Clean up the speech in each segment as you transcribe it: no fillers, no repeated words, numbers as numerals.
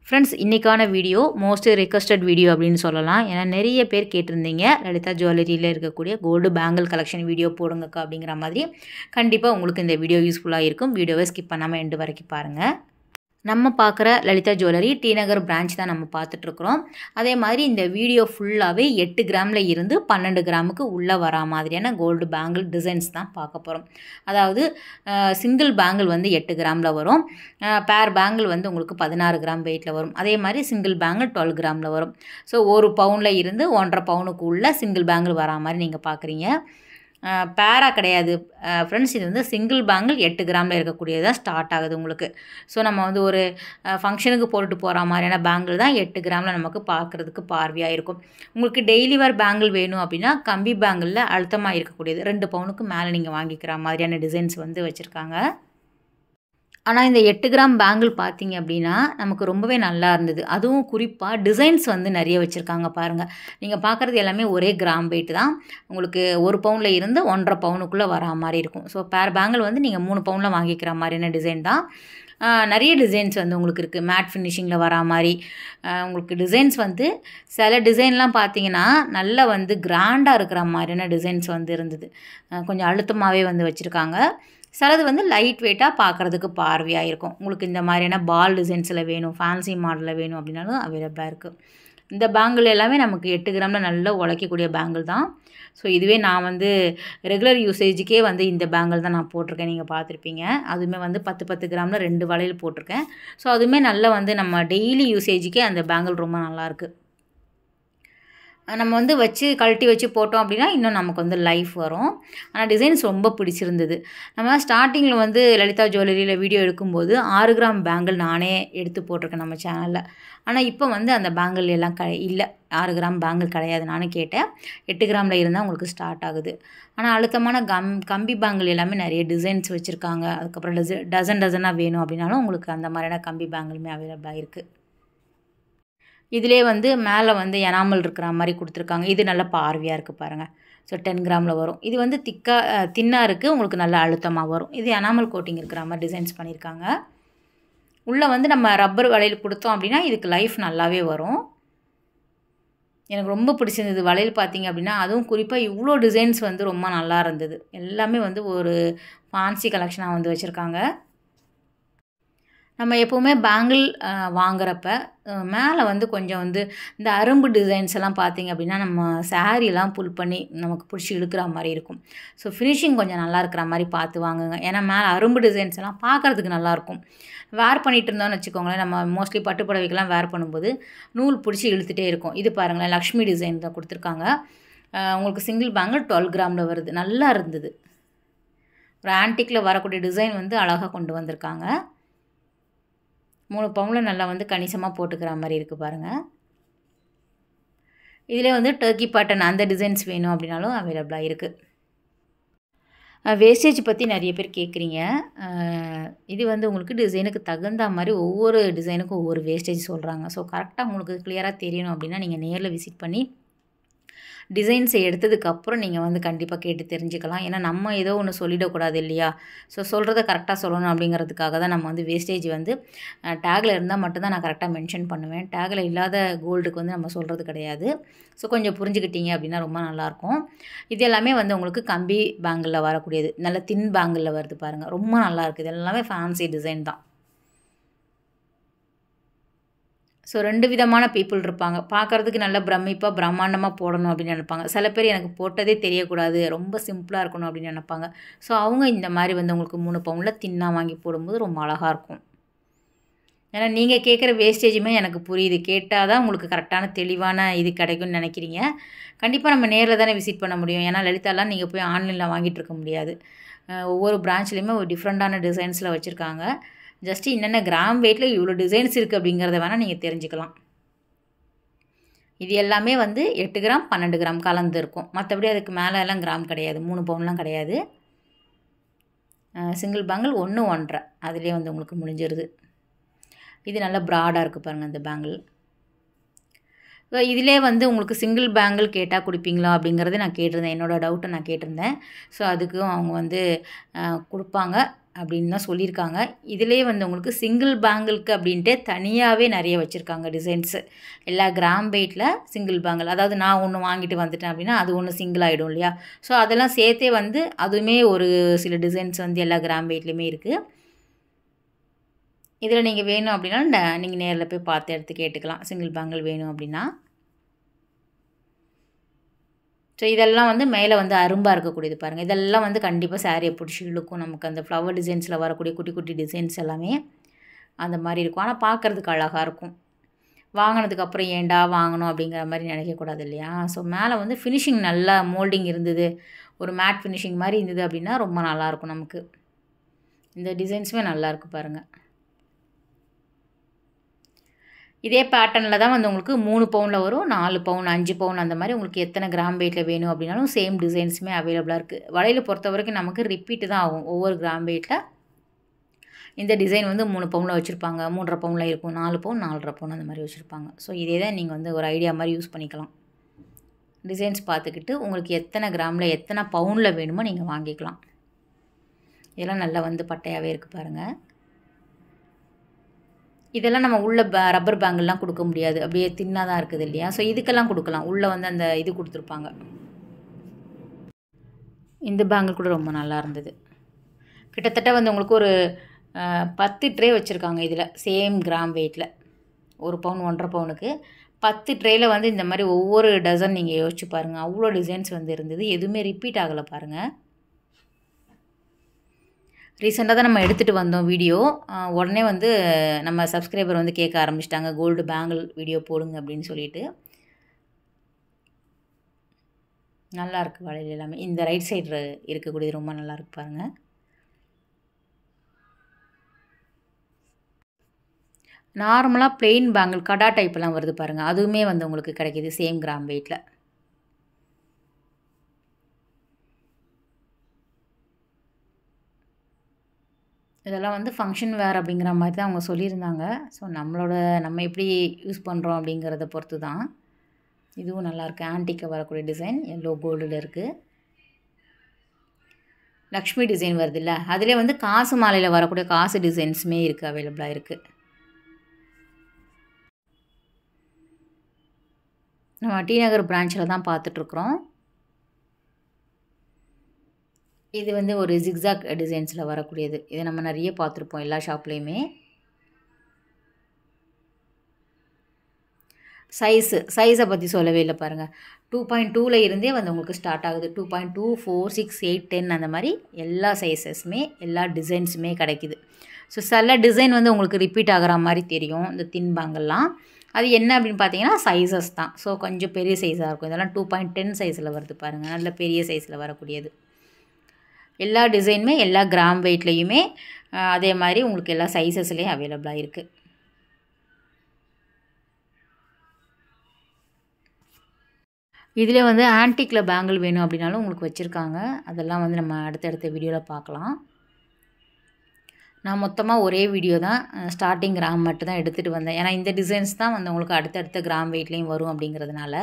Friends, இன்றைக்கான video most requested video அப்படின்னு சொல்லலாம். ஏன்னா நிறைய பேர் கேட்டிருந்தீங்க, லலிதா ஜுவல்லரியில் இருக்கக்கூடிய கோல்டு பேங்கிள் கலெக்ஷன் வீடியோ போடுங்கக்கா அப்படிங்கிற மாதிரி. கண்டிப்பாக உங்களுக்கு இந்த வீடியோ யூஸ்ஃபுல்லாக இருக்கும். வீடியோவை ஸ்கிப் பண்ணாமல் எண்டு வரைக்கும் பாருங்கள். நம்ம பார்க்குற லலிதா ஜுவல்லரி டி நகர் பிரான்ச் தான் நம்ம பார்த்துட்ருக்குறோம். அதே மாதிரி இந்த வீடியோ ஃபுல்லாகவே 8 கிராமில் இருந்து 12 கிராமுக்கு உள்ளே வரா மாதிரியான கோல்டு பேங்கிள் டிசைன்ஸ் தான் பார்க்க போகிறோம். அதாவது சிங்கிள் பேங்கிள் வந்து 8 கிராமில் வரும். பேர் பேங்கிள் வந்து உங்களுக்கு 16 கிராம் வெயிட்டில் வரும். அதே மாதிரி சிங்கிள் பேங்கிள் 12 கிராமில் வரும். ஸோ 1 பவுனில் இருந்து 1.5 பவுனுக்கு உள்ள சிங்கிள் பேங்கிள் வரா மாதிரி நீங்கள் பார்க்குறீங்க. பேரா கிடையாது ஃப்ரெண்ட்ஸ், இது வந்து சிங்கிள் பேங்கிள் 8 கிராமில் இருக்கக்கூடியதாக ஸ்டார்ட் ஆகுது உங்களுக்கு. ஸோ நம்ம வந்து ஒரு ஃபங்க்ஷனுக்கு போட்டுட்டு போகிற மாதிரியான பேங்கிள் தான் 8 கிராமில் நமக்கு பார்க்குறதுக்கு பார்வையாக இருக்கும். உங்களுக்கு டெய்லி வேர் பேங்கிள் வேணும் அப்படின்னா கம்பி பேங்கிளில் அழுத்தமாக இருக்கக்கூடியது 2 பவுனுக்கு மேலே நீங்கள் வாங்கிக்கிற மாதிரியான டிசைன்ஸ் வந்து வச்சுருக்காங்க. ஆனால் இந்த 8 கிராம் பேங்கிள் பார்த்தீங்க அப்படின்னா நமக்கு ரொம்பவே நல்லா இருந்தது. அதுவும் குறிப்பாக டிசைன்ஸ் வந்து நிறைய வச்சுருக்காங்க பாருங்கள். நீங்கள் பார்க்குறது எல்லாமே ஒரே கிராம் வெயிட் தான். உங்களுக்கு 1 பவுனில் இருந்து 1.5 பவுனுக்குள்ளே வரா மாதிரி இருக்கும். ஸோ பேர் பேங்கிள் வந்து நீங்கள் 3 பவுனில் வாங்கிக்கிற மாதிரியான டிசைன் தான். நிறைய டிசைன்ஸ் வந்து உங்களுக்கு இருக்குது. மேட் ஃபினிஷிங்கில் வரா மாதிரி உங்களுக்கு டிசைன்ஸ் வந்து சில டிசைன்லாம் பார்த்தீங்கன்னா நல்லா வந்து கிராண்டாக இருக்கிற மாதிரியான டிசைன்ஸ் வந்து இருந்தது. கொஞ்சம் அழுத்தமாகவே வந்து வச்சுருக்காங்க. சிலது வந்து லைட் வெயிட்டாக பார்க்குறதுக்கு பார்வையாக இருக்கும். உங்களுக்கு இந்த மாதிரியான பால் டிசைன்ஸில் வேணும், ஃபேன்சி மாடலில் வேணும் அப்படின்னாலும் அவைலபிளாக இருக்குது. இந்த பேங்கிள் எல்லாமே நமக்கு 8 கிராமில் நல்லா உழைக்கக்கூடிய பேங்கிள் தான். ஸோ இதுவே நான் வந்து ரெகுலர் யூசேஜுக்கே வந்து இந்த பேங்கிள் தான் நான் போட்டிருக்கேன். நீங்கள் பார்த்துருப்பீங்க. அதுவுமே வந்து 10 கிராமில் 2 வளையல் போட்டிருக்கேன். ஸோ அதுவுமே நல்லா வந்து நம்ம டெய்லி யூசேஜுக்கே அந்த பேங்கிள் ரொம்ப நல்லாயிருக்கு. நம்ம வந்து கழட்டி வச்சு போட்டோம் அப்படின்னா இன்னும் நமக்கு வந்து லைஃப் வரும். ஆனால் டிசைன்ஸ் ரொம்ப பிடிச்சிருந்தது. நம்ம ஸ்டார்டிங்கில் வந்து லலிதா ஜுவல்லரியில் வீடியோ எடுக்கும்போது 6 கிராம் பேங்கிள் நானே எடுத்து போட்டிருக்கேன் நம்ம சேனலில். ஆனால் இப்போ வந்து அந்த பேங்கிள் எல்லாம் இல்லை, 6 கிராம் பேங்கிள் கிடையாது. நானும் கேட்டேன். 8 கிராமில் இருந்தால் உங்களுக்கு ஸ்டார்ட் ஆகுது. ஆனால் அழுத்தமான கம்பி பேங்கிள் எல்லாமே நிறைய டிசைன்ஸ் வச்சுருக்காங்க. அதுக்கப்புறம் டசனாக வேணும் அப்படின்னாலும் உங்களுக்கு அந்த மாதிரியான கம்பி பேங்கிளுமே அவைலபிளாக இருக்குது. இதிலே வந்து மேலே வந்து எனாமல் இருக்கிற மாதிரி கொடுத்துருக்காங்க. இது நல்ல பார்வையாக இருக்குது பாருங்கள். ஸோ 10 கிராமில் வரும். இது வந்து தின்னாக இருக்குது, உங்களுக்கு நல்ல அழுத்தமாக வரும். இது எனாமல் கோட்டிங் இருக்கிற மாதிரி டிசைன்ஸ் பண்ணியிருக்காங்க. உள்ளே வந்து நம்ம ரப்பர் வளையல் கொடுத்தோம் அப்படின்னா இதுக்கு லைஃப் நல்லாவே வரும். எனக்கு ரொம்ப பிடிச்சிருந்தது வளையல் பார்த்தீங்க அப்படின்னா. அதுவும் குறிப்பாக இவ்வளோ டிசைன்ஸ் வந்து ரொம்ப நல்லா இருந்தது. எல்லாமே வந்து ஒரு ஃபேன்சி கலெக்ஷனாக வந்து வச்சுருக்காங்க. நம்ம எப்போவுமே பேங்கிள் வாங்குறப்ப மேலே வந்து கொஞ்சம் வந்து இந்த அரும்பு டிசைன்ஸ் எல்லாம் பார்த்திங்க அப்படின்னா நம்ம சாரீலாம் புல் பண்ணி நமக்கு பிடிச்சி இழுக்கிற மாதிரி இருக்கும். ஸோ ஃபினிஷிங் கொஞ்சம் நல்லா இருக்கிற மாதிரி பார்த்து வாங்குங்க. ஏன்னா மேலே அரும்பு டிசைன்ஸ் எல்லாம் பார்க்குறதுக்கு நல்லாயிருக்கும். வேர் பண்ணிகிட்டு இருந்தோம்னு வச்சுக்கோங்களேன், நம்ம மோஸ்ட்லி பட்டு புடவைக்கெல்லாம் வேர் பண்ணும்போது நூல் பிடிச்சி இழுத்துகிட்டே இருக்கும். இது பாருங்களேன், லக்ஷ்மி டிசைன் தான் கொடுத்துருக்காங்க. உங்களுக்கு சிங்கிள் பேங்கிள் 12 கிராமில் வருது. நல்லா இருந்தது. ஒரு ஆன்டிக்கில் வரக்கூடிய டிசைன் வந்து அழகாக கொண்டு வந்திருக்காங்க. 3 பவுனில் நல்லா வந்து கணிசமாக போட்டுக்கிற மாதிரி இருக்குது பாருங்கள். இதிலே வந்து டர்க்கி பேட்டர்ன் அந்த டிசைன்ஸ் வேணும் அப்படின்னாலும் அவைலபிளாக இருக்குது. வேஸ்டேஜ் பற்றி நிறைய பேர் கேட்குறீங்க. இது வந்து உங்களுக்கு டிசைனுக்கு தகுந்த மாதிரி ஒவ்வொரு டிசைனுக்கும் ஒவ்வொரு வேஸ்டேஜ் சொல்கிறாங்க. ஸோ கரெக்டாக உங்களுக்கு கிளியராக தெரியணும் அப்படின்னா நீங்கள் நேரில் விசிட் பண்ணி டிசைன்ஸை எடுத்ததுக்கப்புறம் நீங்கள் வந்து கண்டிப்பாக கேட்டு தெரிஞ்சுக்கலாம். ஏன்னா நம்ம ஏதோ ஒன்று சொல்லிடக்கூடாது இல்லையா? ஸோ சொல்கிறத கரெக்டாக சொல்லணும் அப்படிங்கிறதுக்காக தான் நம்ம வந்து வேஸ்டேஜ் வந்து டேக்கில் இருந்தால் மட்டும்தான் நான் கரெக்டாக மென்ஷன் பண்ணுவேன். டேக்கில் இல்லாத கோல்டுக்கு வந்து நம்ம சொல்கிறது கிடையாது. ஸோ கொஞ்சம் புரிஞ்சுக்கிட்டீங்க அப்படின்னா ரொம்ப நல்லாயிருக்கும். இது எல்லாமே வந்து உங்களுக்கு கம்பி பேங்கிளில் வரக்கூடியது. நல்ல தின் பேங்கிளில் வருது பாருங்கள். ரொம்ப நல்லாயிருக்கு. இது எல்லாமே ஃபேன்சி டிசைன் தான். ஸோ 2 விதமான பீப்புள் இருப்பாங்க. பார்க்குறதுக்கு நல்ல பிரம்மாண்டமாக போடணும் அப்படின்னு நினைப்பாங்க. சில பேர் எனக்கு போட்டதே தெரியக்கூடாது, ரொம்ப சிம்பிளாக இருக்கணும் அப்படின்னு நினைப்பாங்க. ஸோ அவங்க இந்த மாதிரி வந்து உங்களுக்கு 3 பவுனில் தின்னாக வாங்கி போடும்போது ரொம்ப அழகாக இருக்கும். ஏன்னா நீங்கள் கேட்குற வேஸ்டேஜுமே எனக்கு புரியுது. கேட்டால் தான் உங்களுக்கு கரெக்டான தெளிவான இது கிடைக்கும்னு நினைக்கிறீங்க. கண்டிப்பாக நம்ம நேரில் தானே விசிட் பண்ண முடியும். ஏன்னா லலிதாலாம் நீங்கள் போய் ஆன்லைனில் வாங்கிட்டு இருக்க முடியாது. ஒவ்வொரு பிரான்ச்லேயுமே ஒரு டிஃப்ரெண்ட்டான டிசைன்ஸில் வச்சுருக்காங்க. ஜஸ்ட்டு என்னென்ன கிராம் வெயிட்டில் இவ்வளோ டிசைன்ஸ் இருக்குது அப்படிங்கிறத வேணால் நீங்கள் தெரிஞ்சுக்கலாம். இது எல்லாமே வந்து 8 கிராம் 12 கிராம் கலந்து இருக்கும். மற்றபடி அதுக்கு மேலே எல்லாம் கிராம் கிடையாது. 3 பவுன்லாம் கிடையாது. சிங்கிள் பேங்கிள் 1 1.5 அதுலேயே வந்து உங்களுக்கு முடிஞ்சிருது. இது நல்லா ப்ராடாக இருக்குது பாருங்கள் இந்த பேங்கிள். இதிலே வந்து உங்களுக்கு சிங்கிள் பேங்கிள் கேட்டால் கொடுப்பீங்களா அப்படிங்கிறத நான் கேட்டிருந்தேன். என்னோடய டவுட்டை நான் கேட்டிருந்தேன். ஸோ அதுக்கும் அவங்க வந்து கொடுப்பாங்க அப்படின்னு தான் சொல்லியிருக்காங்க. இதிலே வந்து உங்களுக்கு சிங்கிள் பேங்கிளுக்கு அப்படின்ட்டு தனியாகவே நிறைய வச்சுருக்காங்க டிசைன்ஸு. எல்லா கிராம் வெயிட்டில் சிங்கிள் பேங்கிள், அதாவது நான் ஒன்று வாங்கிட்டு வந்துட்டேன் அப்படின்னா அது ஒன்று சிங்கிள் ஆகிடும் இல்லையா? ஸோ அதெல்லாம் சேர்த்தே வந்து அதுவுமே ஒரு சில டிசைன்ஸ் வந்து எல்லா கிராம் வெயிட்லேயுமே இருக்குது. இதில் நீங்கள் வேணும் அப்படின்னா நீங்கள் நேரில் போய் பார்த்து எடுத்து கேட்டுக்கலாம், சிங்கிள் பேங்கிள் வேணும் அப்படின்னா. ஸோ இதெல்லாம் வந்து மேலே வந்து அரும்பாக இருக்கக்கூடியது பாருங்கள். இதெல்லாம் வந்து கண்டிப்பாக சாரியை பிடிச்சி இழுக்கும். நமக்கு அந்த ஃப்ளவர் டிசைன்ஸில் வரக்கூடிய குட்டி குட்டி டிசைன்ஸ் எல்லாமே அந்த மாதிரி இருக்கும். ஆனால் பார்க்குறதுக்கு அழகாக இருக்கும். வாங்கினதுக்கப்புறம் ஏன்டா வாங்கணும் அப்படிங்கிற மாதிரி நினைக்கக்கூடாது இல்லையா? ஸோ மேலே வந்து ஃபினிஷிங் நல்லா மோல்டிங் இருந்தது, ஒரு மேட் ஃபினிஷிங் மாதிரி இருந்தது அப்படின்னா ரொம்ப நல்லாயிருக்கும் நமக்கு. இந்த டிசைன்ஸுமே நல்லாயிருக்கு பாருங்கள். இதே பேட்டர்னில் தான் வந்து உங்களுக்கு 3 பவுனில் வரும், 4 பவுன், 5 பவுன் அந்த மாதிரி உங்களுக்கு எத்தனை கிராம் வெயிட்டில் வேணும் அப்படின்னாலும் சேம் டிசைன்ஸுமே அவைலபிளாக இருக்குது. வளையல் பொறுத்த வரைக்கும் நமக்கு ரிப்பீட்டு தான் ஆகும். ஒவ்வொரு கிராம் வெயிட்டில் இந்த டிசைன் வந்து 3 பவுனில் வச்சுருப்பாங்க, 3.5 பவுனில் இருக்கும், 4 பவுன், 4.5 பவுன் அந்த மாதிரி வச்சுருப்பாங்க. ஸோ இதே தான் நீங்கள் வந்து ஒரு ஐடியா மாதிரி யூஸ் பண்ணிக்கலாம். டிசைன்ஸ் பார்த்துக்கிட்டு உங்களுக்கு எத்தனை கிராமில் எத்தனை பவுனில் வேணுமோ நீங்கள் வாங்கிக்கலாம். இதெல்லாம் நல்லா வந்து பட்டையாகவே இருக்குது பாருங்கள். இதெல்லாம் நம்ம உள்ள ரப்பர் பேங்கிள்லாம் கொடுக்க முடியாது, அப்படியே தின்னாக தான் இருக்குது இல்லையா? ஸோ இதுக்கெல்லாம் கொடுக்கலாம். உள்ளே வந்து அந்த இது கொடுத்துருப்பாங்க. இந்த பேங்கிள் கூட ரொம்ப நல்லா இருந்தது. கிட்டத்தட்ட வந்து உங்களுக்கு ஒரு 10 ட்ரே வச்சுருக்காங்க இதில், சேம் கிராம் வெயிட்டில். 1 பவுன் 1.5 பவுனுக்கு 10 ட்ரேயில் வந்து இந்த மாதிரி ஒவ்வொரு டசன் நீங்கள் யோசிச்சு பாருங்கள். அவ்வளோ டிசைன்ஸ் வந்து இருந்தது, எதுவுமே ரிப்பீட் ஆகலை பாருங்கள். ரீசெண்டாக தான் நம்ம எடுத்துகிட்டு வந்தோம் வீடியோ. உடனே வந்து நம்ம சப்ஸ்கிரைபர் வந்து கேட்க ஆரம்பிச்சிட்டாங்க, கோல்டு பேங்கிள் வீடியோ போடுங்க அப்படின்னு சொல்லிட்டு. நல்லாயிருக்கு வளையல் எல்லாமே. இந்த ரைட் சைடு இருக்கக்கூடியது ரொம்ப நல்லாயிருக்கு பாருங்கள். நார்மலாக பிளெயின் பேங்கிள் கடா டைப்லாம் வருது பாருங்கள், அதுவுமே வந்து உங்களுக்கு கிடைக்கிது சேம் கிராம் வெயிட்டில். இதெல்லாம் வந்து ஃபங்க்ஷன் வேர் அப்படிங்கிற மாதிரி தான் அவங்க சொல்லியிருந்தாங்க. ஸோ நம்ம எப்படி யூஸ் பண்ணுறோம் அப்படிங்கிறத பொறுத்து தான். இதுவும் நல்லாயிருக்கு. ஆன்டிக்காக வரக்கூடிய டிசைன் எல்லோ கோல்டில் இருக்குது. லக்ஷ்மி டிசைன் வருது இல்லை, அதிலே வந்து காசு மாலையில் வரக்கூடிய காசு டிசைன்ஸுமே இருக்குது, அவைலபிளாக இருக்குது. நம்ம டி நகர் பிரான்ச்சில் தான் பார்த்துட்ருக்குறோம். இது வந்து ஒரு ஜிக்ஸாக் டிசைன்ஸில் வரக்கூடியது. இதை நம்ம நிறைய பார்த்துருப்போம் எல்லா ஷாப்லேயுமே. சைஸை பற்றி சொல்லவே இல்லை பாருங்கள். 2.2 இருந்தே வந்து உங்களுக்கு ஸ்டார்ட் ஆகுது. 2.2, 4, 6, 8, 10 அந்த மாதிரி எல்லா சைஸஸுமே எல்லா டிசைன்ஸுமே கிடைக்கிது. ஸோ சில டிசைன் வந்து உங்களுக்கு ரிப்பீட் ஆகிற மாதிரி தெரியும், இந்த தின் பேங்கெல்லாம். அது என்ன அப்படின்னு பார்த்தீங்கன்னா சைஸஸ் தான். ஸோ கொஞ்சம் பெரிய சைஸாக இருக்கும். இதெல்லாம் 2.10 சைஸில் வருது பாருங்கள், நல்ல பெரிய சைஸில் வரக்கூடியது. எல்லா டிசைனுமே எல்லா கிராம் வெயிட்லேயுமே அதே மாதிரி உங்களுக்கு எல்லா சைஸஸ்லேயும் அவைலபிளாக இருக்குது. இதில் வந்து ஆன்டிக்கில் பேங்கிள் வேணும் அப்படின்னாலும் உங்களுக்கு வச்சுருக்காங்க. அதெல்லாம் வந்து நம்ம அடுத்தடுத்த வீடியோவில் பார்க்கலாம். நான் மொத்தமாக ஒரே வீடியோ தான் ஸ்டார்டிங் கிராம் மட்டும் தான் எடுத்துகிட்டு வந்தேன். ஏன்னா இந்த டிசைன்ஸ் தான் வந்து உங்களுக்கு அடுத்தடுத்த கிராம் வெயிட்லேயும் வரும் அப்படிங்கிறதுனால.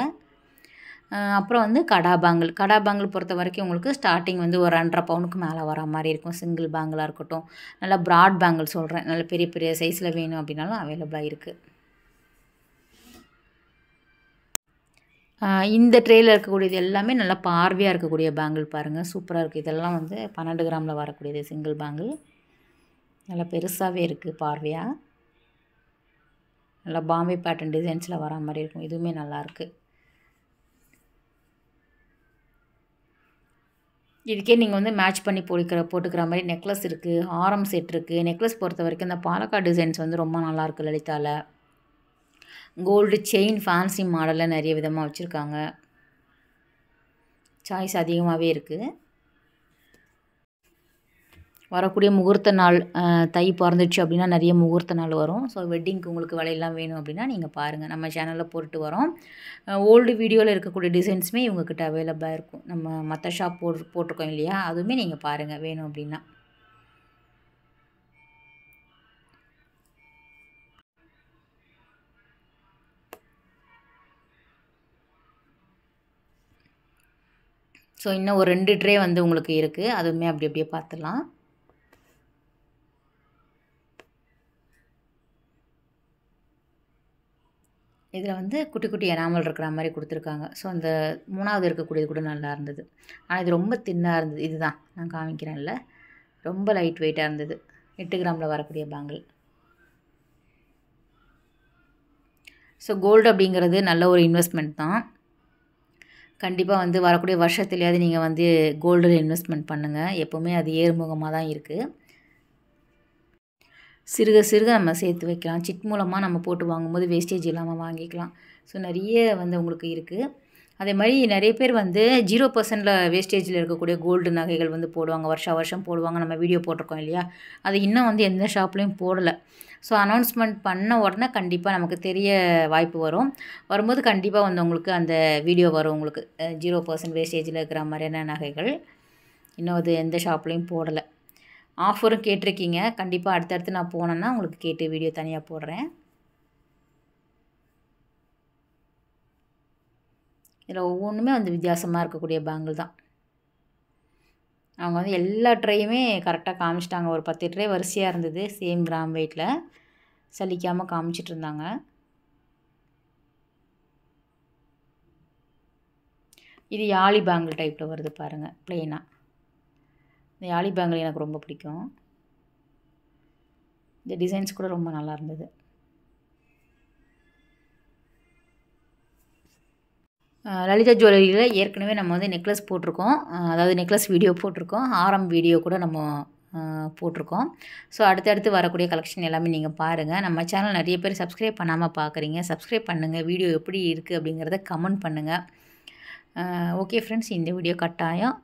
அப்புறம் வந்து கடா பேங்கிள் பொறுத்த வரைக்கும் உங்களுக்கு ஸ்டார்டிங் வந்து ஒரு 2.5 பவுனுக்கு மேலே வர மாதிரி இருக்கும். சிங்கிள் பேங்கிளாக இருக்கட்டும், நல்லா ப்ராட் பேங்கிள் சொல்கிறேன், நல்ல பெரிய பெரிய சைஸில் வேணும் அப்படின்னாலும் அவைலபிளாக இருக்குது. இந்த ட்ரேயில் இருக்கக்கூடியது எல்லாமே நல்லா பார்வையாக இருக்கக்கூடிய பேங்கிள் பாருங்கள், சூப்பராக இருக்குது. இதெல்லாம் வந்து 12 கிராமில் வரக்கூடியது சிங்கிள் பேங்கிள். நல்லா பெருசாகவே இருக்குது பார்வையாக. நல்லா பாம்பே பேட்டர்ன் டிசைன்ஸில் வர மாதிரி இருக்கும். இதுவுமே நல்லாயிருக்கு. இதுக்கே நீங்கள் வந்து மேட்ச் பண்ணி போட்டுக்கிற மாதிரி நெக்லஸ் இருக்குது, ஆரம் செட் இருக்குது. நெக்லஸ் பொறுத்த வரைக்கும் இந்த பாலக்காடு டிசைன்ஸ் வந்து ரொம்ப நல்லாயிருக்கு லலிதாவில். கோல்டு செயின் ஃபேன்சி மாடலில் நிறைய விதமாக வச்சுருக்காங்க. சாய்ஸ் அதிகமாகவே இருக்குது. வரக்கூடிய முகூர்த்த நாள், தை பிறந்துச்சு அப்படின்னா நிறைய முகூர்த்த நாள் வரும். ஸோ வெட்டிங்க்கு உங்களுக்கு வளையல்லாம் வேணும் அப்படின்னா நீங்கள் பாருங்கள், நம்ம சேனலில் போட்டு வரோம். ஓல்டு வீடியோவில் இருக்கக்கூடிய டிசைன்ஸுமே இவங்கக்கிட்ட அவைலபிளாக இருக்கும். நம்ம மற்ற ஷாப் போட்டிருக்கோம் இல்லையா, அதுவுமே நீங்கள் பாருங்கள் வேணும் அப்படின்னா. ஸோ இன்னும் ஒரு 2 ட்ரே வந்து உங்களுக்கு இருக்குது, அதுவுமே அப்படி அப்படியே பார்த்துடலாம். இதில் வந்து குட்டி குட்டி எனாமல் இருக்கிற மாதிரி கொடுத்துருக்காங்க. ஸோ அந்த 3வது இருக்கக்கூடியது கூட நல்லா இருந்தது. ஆனால் இது ரொம்ப தின்னாக இருந்தது. இதுதான் நான் காமிக்கிறேன்ல, ரொம்ப லைட் வெயிட்டாக இருந்தது. 8 கிராமில் வரக்கூடிய பேங்கிள். ஸோ கோல்டு அப்படிங்கிறது நல்ல ஒரு இன்வெஸ்ட்மெண்ட் தான். கண்டிப்பாக வந்து வரக்கூடிய வருஷத்துலையாவது நீங்கள் வந்து கோல்டில் இன்வெஸ்ட்மெண்ட் பண்ணுங்கள். எப்போவுமே அது ஏறுமுகமாக தான் இருக்குது. சிறுக சிறுக நம்ம சேர்த்து வைக்கலாம். சிட் மூலமாக நம்ம போட்டு வாங்கும்போது வேஸ்டேஜ் இல்லாமல் வாங்கிக்கலாம். ஸோ நிறைய வந்து உங்களுக்கு இருக்குது. அதே மாதிரி நிறைய பேர் வந்து 0% வேஸ்டேஜில் இருக்கக்கூடிய கோல்டு நகைகள் வந்து போடுவாங்க. வருஷம் போடுவாங்க. நம்ம வீடியோ போட்டிருக்கோம் இல்லையா, அது இன்னும் வந்து எந்த ஷாப்லேயும் போடலை. ஸோ அனௌன்ஸ்மெண்ட் பண்ண உடனே கண்டிப்பாக நமக்கு தெரிய வாய்ப்பு வரும். வரும்போது கண்டிப்பாக வந்து உங்களுக்கு அந்த வீடியோ வரும். உங்களுக்கு 0% வேஸ்டேஜில் இருக்கிற மாதிரியான நகைகள் இன்னும் அது எந்த ஷாப்லேயும் போடலை. ஆஃபரும் கேட்டிருக்கீங்க. கண்டிப்பாக அடுத்தடுத்து நான் போனேன்னா உங்களுக்கு கேட்டு வீடியோ தனியாக போடுறேன். இதில் ஒவ்வொன்றுமே வந்து வித்தியாசமாக இருக்கக்கூடிய பேங்கிள் தான். அவங்க வந்து எல்லா ட்ரையுமே கரெக்டாக காமிச்சிட்டாங்க. ஒரு 10 ட்ரை வரிசையாக இருந்தது, சேம் கிராம் வெயிட்டில் சலிக்காமல் காமிச்சிட்டு இருந்தாங்க. இது யாழி பேங்கிள் டைப்பில் வருது பாருங்கள், ப்ளெயினாக. இந்த யாழி பேங்கிள் எனக்கு ரொம்ப பிடிக்கும். இந்த டிசைன்ஸ் கூட ரொம்ப நல்லா இருந்தது. லலிதா ஜுவல்லரியில் ஏற்கனவே நம்ம வந்து நெக்லஸ் போட்டிருக்கோம். அதாவது நெக்லஸ் வீடியோ போட்டிருக்கோம், ஆரம் வீடியோ கூட நம்ம போட்டிருக்கோம். ஸோ அடுத்தடுத்து வரக்கூடிய கலெக்ஷன் எல்லாமே நீங்கள் பாருங்கள். நம்ம சேனல் நிறைய பேர் சப்ஸ்கிரைப் பண்ணாமல் பார்க்குறீங்க. சப்ஸ்கிரைப் பண்ணுங்கள். வீடியோ எப்படி இருக்குது அப்படிங்கிறத கமெண்ட் பண்ணுங்கள். ஓகே ஃப்ரெண்ட்ஸ், இந்த வீடியோ கட்டாயம்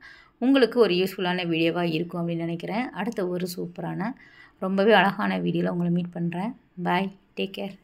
உங்களுக்கு ஒரு யூஸ்ஃபுல்லான வீடியோவாக இருக்கும் அப்படின்னு நினைக்கிறேன். அடுத்த ஒரு சூப்பரான ரொம்பவே அழகான வீடியோவில் உங்களை மீட் பண்ணுறேன். பாய், டேக் கேர்.